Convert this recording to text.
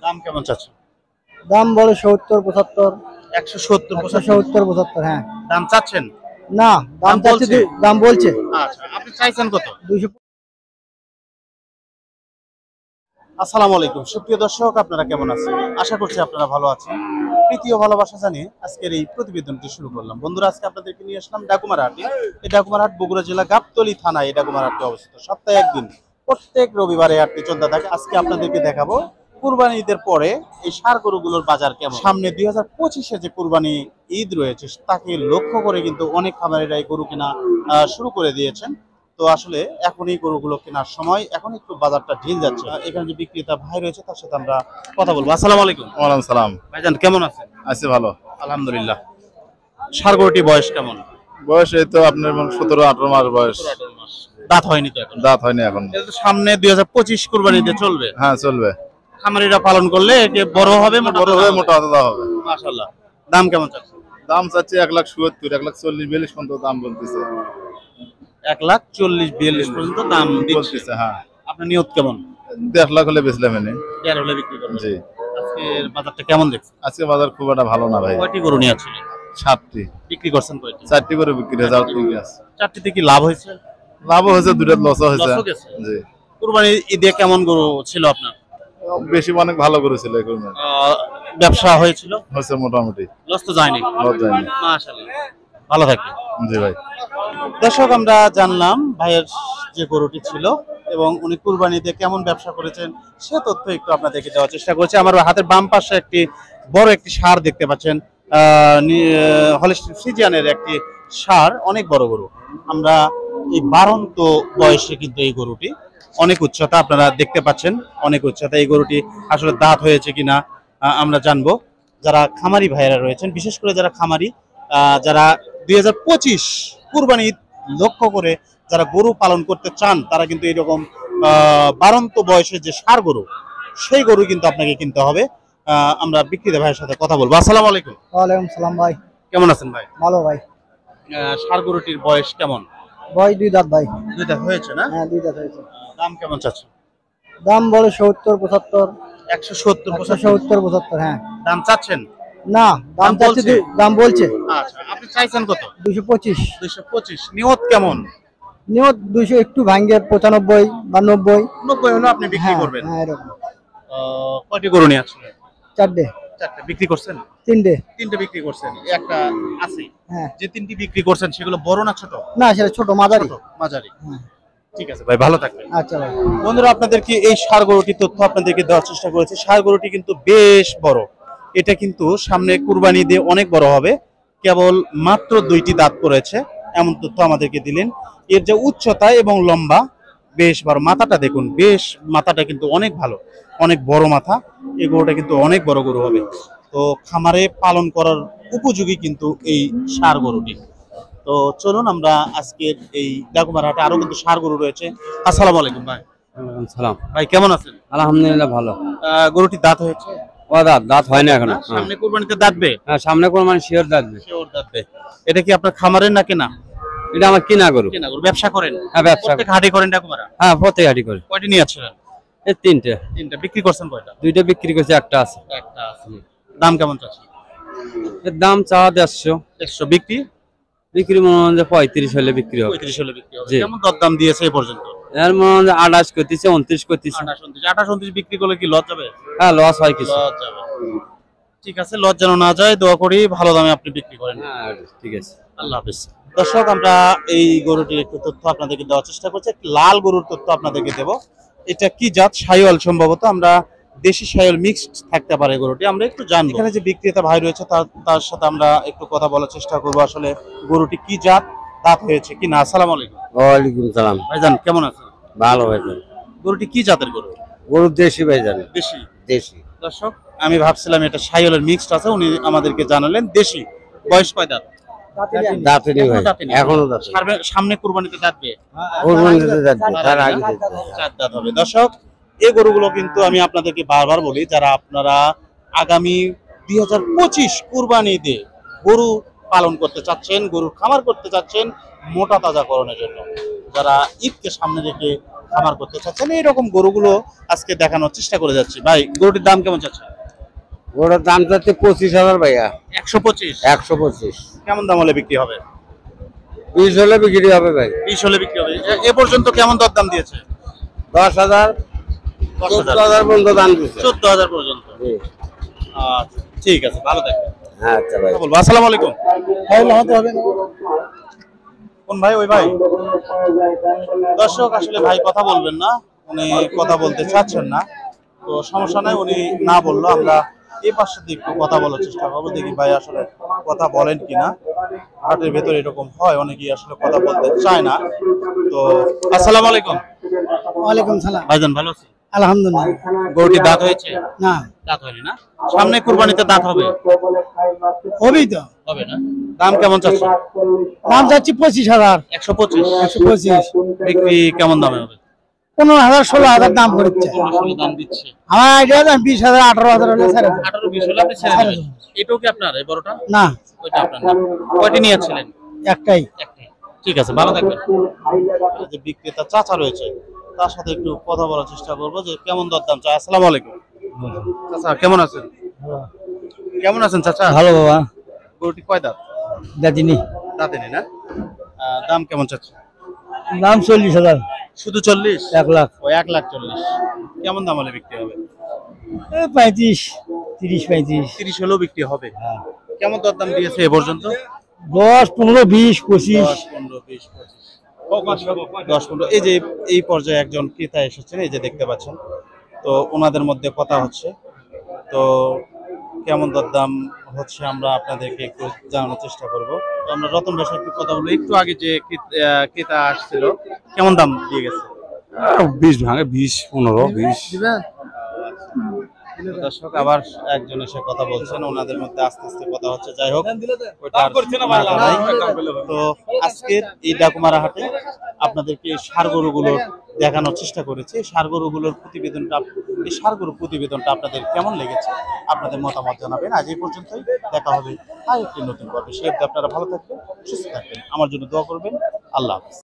দাম কেমন চাচ্ছেন? দাম বলে 70-75। 170 170-75, হ্যাঁ। দাম চাচ্ছেন? না, দাম চাচ্ছে, দাম বলছে। আচ্ছা, আপনি চাইছেন কত? 200। আসসালামু আলাইকুম সুপ্রিয় দর্শক, আপনারা কেমন আছেন? আশা করছি আপনারা ভালো আছেন। প্রীতি ও ভালোবাসা জানিয়ে আজকের এই প্রতিবেদনটি শুরু করলাম। বন্ধুরা, আজকে আপনাদেরকে নিয়ে আসলাম ডাকুমার হাটে। এই ডাকুমার হাট বগুড়া জেলা গাবতলী থানায় এই ডাকুমার হাটে অবস্থিত। সপ্তাহে একদিন প্রত্যেক রবিবারে হাটটি চলতে থাকে। আজকে আপনাদেরকে দেখাবো কুরবানি ঈদের পরে এই ষাঁড় গরুগুলোর বাজার কেমন। সামনে 2025-এ যে কুরবানি ঈদ রয়েছে তাকে লক্ষ্য করে কিন্তু অনেক খামারিরা এই গরু কেনা শুরু করে দিয়েছেন। তো আসলে এখন এই গরুগুলো কেনার সময়, এখন একটু বাজারটা ঢিল যাচ্ছে। এখানে যে বিক্রেতা ভাই রয়েছে তার সাথে আমরা কথা বলবো। আসসালামু আলাইকুম। ওয়ালাইকুম সালাম। ভাইজান কেমন আছেন? আছি ভালো, আলহামদুলিল্লাহ। ষাঁড় গরুটি বয়স কেমন? বয়স এই তো আপনার 17-18 মাস বয়স। দাঁত হয়নি তো এখন? দাঁত হয়নি এখন। এটা তো সামনে 2025 কুরবানিতে চলবে। হ্যাঁ চলবে। খামারিরা পালন করলে একে বড় হবে, বড় হয়ে মোটা তাজা হবে। মাশাআল্লাহ। দাম কেমন চাচ্ছে? দাম চাচ্ছে 1,70,000, 1,40,000-42 পর্যন্ত দাম বলতেছে। 1,40,42 পর্যন্ত দাম বলতেছে, হ্যাঁ। আপনার নিয়ত কেমন? 1.5 লাখ হলে বেচলাম এনে। 1.5 হলে বিক্রি করবেন? জি। আজকের বাজারটা কেমন দেখছেন? আজকে বাজার খুব একটা ভালো না ভাই। কয়টি গরু নিয়ে আসছিলেন? 7টি। বিক্রি করছেন কয়টি? 4টি করে বিক্রি হয়ে যাওয়ার ঠিক আছে। 4টিতে কি লাভ হয়েছে? লাভও হয়েছে, দুটো লসও হয়েছে। লসও গেছে? জি। কুরবানি ঈদে কেমন গরু ছিল আপনার? বেশি অনেক ভালো করেছিল এই কুরবানি। ব্যবসা হয়েছিল? হয়েছে মোটামুটি। লস তো যায়নি? লস যায়নি। মাশাআল্লাহ। ভালো থাকবেন। জি ভাই। দর্শক, আমরা জানলাম ভাইয়ের যে গরুটি ছিল এবং উনি কুরবানিতে কেমন ব্যবসা করেছেন সে তথ্য একটু আপনাদেরকে দেওয়ার চেষ্টা করছি। আমার হাতের বাম পাশে একটি বড় একটি ষাঁড় দেখতে পাচ্ছেন, হলিস্টিন ফ্রিজিয়ানের একটি ষাঁড়, অনেক বড় গরু। আমরা এই বাড়ন্ত বয়সে কিন্তু এই গরুটি অনেক উচ্চতা, আপনারা দেখতে পাচ্ছেন অনেক উচ্চতা। এই গরুটি আসলে দাঁত হয়েছে কিনা আমরা জানবো। যারা খামারি ভাইয়েরা রয়েছেন, বিশেষ করে যারা খামারি, যারা 2025 কুরবানি লক্ষ্য করে যারা গরু পালন করতে চান, তারা কিন্তু এরকম বাড়ন্ত বয়সের যে ষাঁড় গরু, সেই গরু কিন্তু আপনাকে কিনতে হবে। আমরা বিক্রেতা ভাইয়ের সাথে কথা বলবো। আসসালামু আলাইকুম। ওয়ালাইকুম সালাম ভাই। কেমন আছেন ভাই? ভালো ভাই। ষাঁড় গরুটির বয়স কেমন? বয়স 2 দাঁত ভাই। 2 দাঁত হয়েছে না? হ্যাঁ, 2 দাঁত হয়েছে। দাম কেমন চাচ্ছে? দাম বলে 70-75। 170-75, হ্যাঁ। দাম চাচ্ছেন? না, দাম চাচ্ছে, দাম বলছে। আচ্ছা, আপনি চাইছেন কত? 225। 225। নিয়ত কেমন? নিয়ত 200 একটু ভাঙ্গে 95 বা 90। 90 হলো আপনি বিক্রি করবেন? হ্যাঁ, এরকম। কয়টি গরু নিয়ে আসছিলেন? 4টে। 4টে বিক্রি করছেন? 3টে। 3টে বিক্রি করছেন, একটা আছে। হ্যাঁ। যে 3টি বিক্রি করছেন সেগুলো বড় না ছোট? না, সেটা ছোট, মাঝারি। মাঝারি। হ্যাঁ। ঠিক আছে ভাই, ভালো থাকবেন। আচ্ছা ভাই। বন্ধুরা, আপনাদেরকে এই ষাঁড় গরুটির তথ্য আপনাদেরকে দেওয়ার চেষ্টা করেছি। ষাঁড় গরুটি কিন্তু বেশ বড়। এটা কিন্তু সামনে কুরবানি দিয়ে অনেক বড় হবে। কেবল মাত্র 2টি দাঁত পড়েছে এমন তথ্য আমাদেরকে দিলেন। এর যে উচ্চতা এবং লম্বা বেশ বড়। মাথাটা দেখুন, বেশ মাথাটা কিন্তু অনেক ভালো, অনেক বড় মাথা। এই গরুটা কিন্তু অনেক বড় গরু হবে। তো খামারে পালন করার উপযোগী কিন্তু এই ষাঁড় গরুটি। তো চলুন আমরা আজকের এই ডাকুমার হাটে আরো কিন্তু ষাঁড় গরু রয়েছে। আসসালামু আলাইকুম ভাই। সালাম ভাই কেমন আছেন? আলহামদুলিল্লাহ ভালো। গরুটি দাঁত হয়েছে? ও দাঁত হয় না এখনো। সামনে কুরবানিতে দাঁতবে? হ্যাঁ, সামনে কুরবানি শিওর দাঁতবে। শিওর দাঁতবে। এটা কি আপনার খামারের না কেনা? এটা আমার কিনা গরু। কেনা গরু। ব্যবসা করেন? হ্যাঁ, ব্যবসা। প্রত্যেক হাটে করেন ডাকুমারা? হ্যাঁ, প্রত্যেক হাটি করে। কয়টি নিয়ে আসছেন? এই 3টে। 3টা বিক্রি করছেন কয়টা? 2টা বিক্রি করছে, একটা আছে। একটা আছে। দাম কেমন চাচ্ছেন? এর দাম চাওয়া 150। 100 বিক্রি? বিক্রি মনে হয় 35 হলে বিক্রি হবে। 35 হলে বিক্রি হবে। জি। কেমন দরদাম দিয়েছে এই পর্যন্ত? এর মনে হয় 28 করতেছে, 29 করতেছে। 28 29 বিক্রি করলে কি লস যাবে? হ্যাঁ, লস হয় কিছু। লস যাবে। ঠিক আছে, লস যেন না যায়, দোয়া করি ভালো দামে আপনি বিক্রি করেন। হ্যাঁ, ঠিক আছে। আল্লাহ হাফেজ। দর্শক, আমরা এই গরুটির একটু তথ্য আপনাদেরকে দেওয়ার চেষ্টা করছি। লাল গরুর তথ্য আপনাদেরকে দেব। এটা কি জাত? শাহিওয়াল সম্ভবত। আমরা দেশি শাহিওয়াল মিক্সড থাকতে পারে গরুটি, আমরা একটু জানবো। এখানে যে বিক্রেতা ভাই রয়েছে তার সাথে আমরা একটু কথা বলার চেষ্টা করবো, আসলে গরুটি কি জাত, দাঁত হয়েছে কি না। আসসালামু আলাইকুম। ওয়ালাইকুম সালাম। ভাইজান কেমন আছেন? ভালো ভাইজান। গরুটি কি জাতের গরু? গরু দেশি ভাইজান। দেশি? দেশি। দর্শক, আমি ভাবছিলাম এটা শাহিওয়ালের মিক্সড আছে, উনি আমাদেরকে জানালেন দেশি। বয়স কয় দাঁত? দাঁতেনি ভাই, এখনো দাঁত। সামনে কুরবানিতে দাঁতবে? কুরবানিতে দাঁতবে, তার আগে 4 দাঁত হবে। দর্শক, এই গরুগুলো কিন্তু আমি আপনাদেরকে বারবার বলি, যারা আপনারা আগামী 2025 কুরবানিতে গরু পালন করতে চাচ্ছেন, গরুর খামার করতে চাচ্ছেন মোটা তাজাকরণের জন্য, যারা ঈদকে সামনে রেখে খামার করতে চাচ্ছেন, এইরকম গরুগুলো আজকে দেখানোর চেষ্টা করে যাচ্ছি। ভাই গরুটির দাম কেমন চাচ্ছে? ওটার দাম চাচ্ছে 25,000 ভাইয়া। 125। 125। কেমন দাম হলে বিক্রি হবে? 20 হলে বিক্রি হবে ভাই। 20 হলে বিক্রি হবে। এ পর্যন্ত কেমন দরদাম দিয়েছে? 10,000 14,000 পর্যন্ত দাম দিচ্ছে। 14,000 পর্যন্ত। আচ্ছা ঠিক আছে, ভালো থাকবেন। হ্যাঁ আচ্ছা ভাই। বলবো আসসালামু আলাইকুম। কোন ভাই? ওই ভাই। দর্শক আসলে ভাই কথা বলবেন না, উনি কথা বলতে চাচ্ছেন না, তো সমস্যা নাই, উনি না বললো আমরা এই পাশে দিয়ে একটু কথা বলার চেষ্টা করবো, দেখি ভাই আসলে কথা বলেন কিনা। হাটের ভেতরে এরকম হয়, অনেকেই আসলে কথা বলতে চায় না। তো আসসালামু আলাইকুম। ওয়ালাইকুম সালাম। ভাইজান ভালো আছেন? আলহামদুলিল্লাহ। গরুটি দাঁত হয়েছে? না দাঁত হয়নি না? সামনে কুরবানিতে দাঁত হবে? হবেই তো। হবে না? দাম কেমন চাচ্ছে? দাম যাচ্ছি 25,000। 125। 125। বিক্রি কেমন দামে হবে? 15,000 16,000 দাম করছে। 16 দাম দিচ্ছে। আমার আইডিয়া দাম 20,000 18,000 হলে ছেড়ে দেব। 18-20 হলে আপনি ছেড়ে দেবেন। এটাও কি আপনার, এই বড়টা? না ওইটা আপনার না? কয়টি নিয়েছিলেন? একটাই। একটাই। ঠিক আছে, ভালো থাকবেন। এই যে বিক্রেতা চাচা রয়েছে, তার সাথে একটু কথা বলার চেষ্টা করবো যে কেমন দরদাম চায়। আসসালামু আলাইকুম। চাচা কেমন আছেন? কেমন আছেন চাচা? ভালো বাবা। গরুটি কয় দাঁত? দাদিনি। দাঁতে নেই না? দাম কেমন চাচ্ছে? দাম 40,000। শুধু 40? 1 লাখ। ও 1,40,000। কেমন দাম হলে বিক্রি হবে? 35 30 35। 30 হলেও বিক্রি হবে। কেমন দরদাম দিয়েছে এ পর্যন্ত? 10 15 20 25। 10 15 20 25। 10 15। এই যে এই পর্যায়ে একজন ক্রেতা এসেছেন, এই যে দেখতে পাচ্ছেন, তো ওনাদের মধ্যে কথা হচ্ছে, তো কেমন দরদাম হচ্ছে আমরা আপনাদেরকে একটু জানানোর চেষ্টা করব। তো আমরা রতন ভাইয়ের সাথে একটু কথা বলবো। একটু আগে যে ক্রেতা আসছিল, কেমন দাম দিয়ে গেছে? 20 ভাঙে 20 15 20। দর্শক আবার একজন এসে কথা বলছেন, ওনাদের মধ্যে আস্তে আস্তে কথা হচ্ছে। যাই হোক, ওইটা আর মাথা নাই। তো আজকের এই ডাকুমারা হাটে আপনাদেরকে ষাঁড় গরুগুলো দেখানোর চেষ্টা করেছি। ষাঁড় গরুগুলোর প্রতিবেদনটা, এই ষাঁড় গরুর প্রতিবেদনটা আপনাদের কেমন লেগেছে আপনাদের মতামত জানাবেন। আজ এই পর্যন্তই, দেখা হবে আর একটি নতুন পর্বে। সে অবধি আপনারা ভালো থাকবেন, সুস্থ থাকবেন, আমার জন্য দোয়া করবেন। আল্লাহ হাফেজ।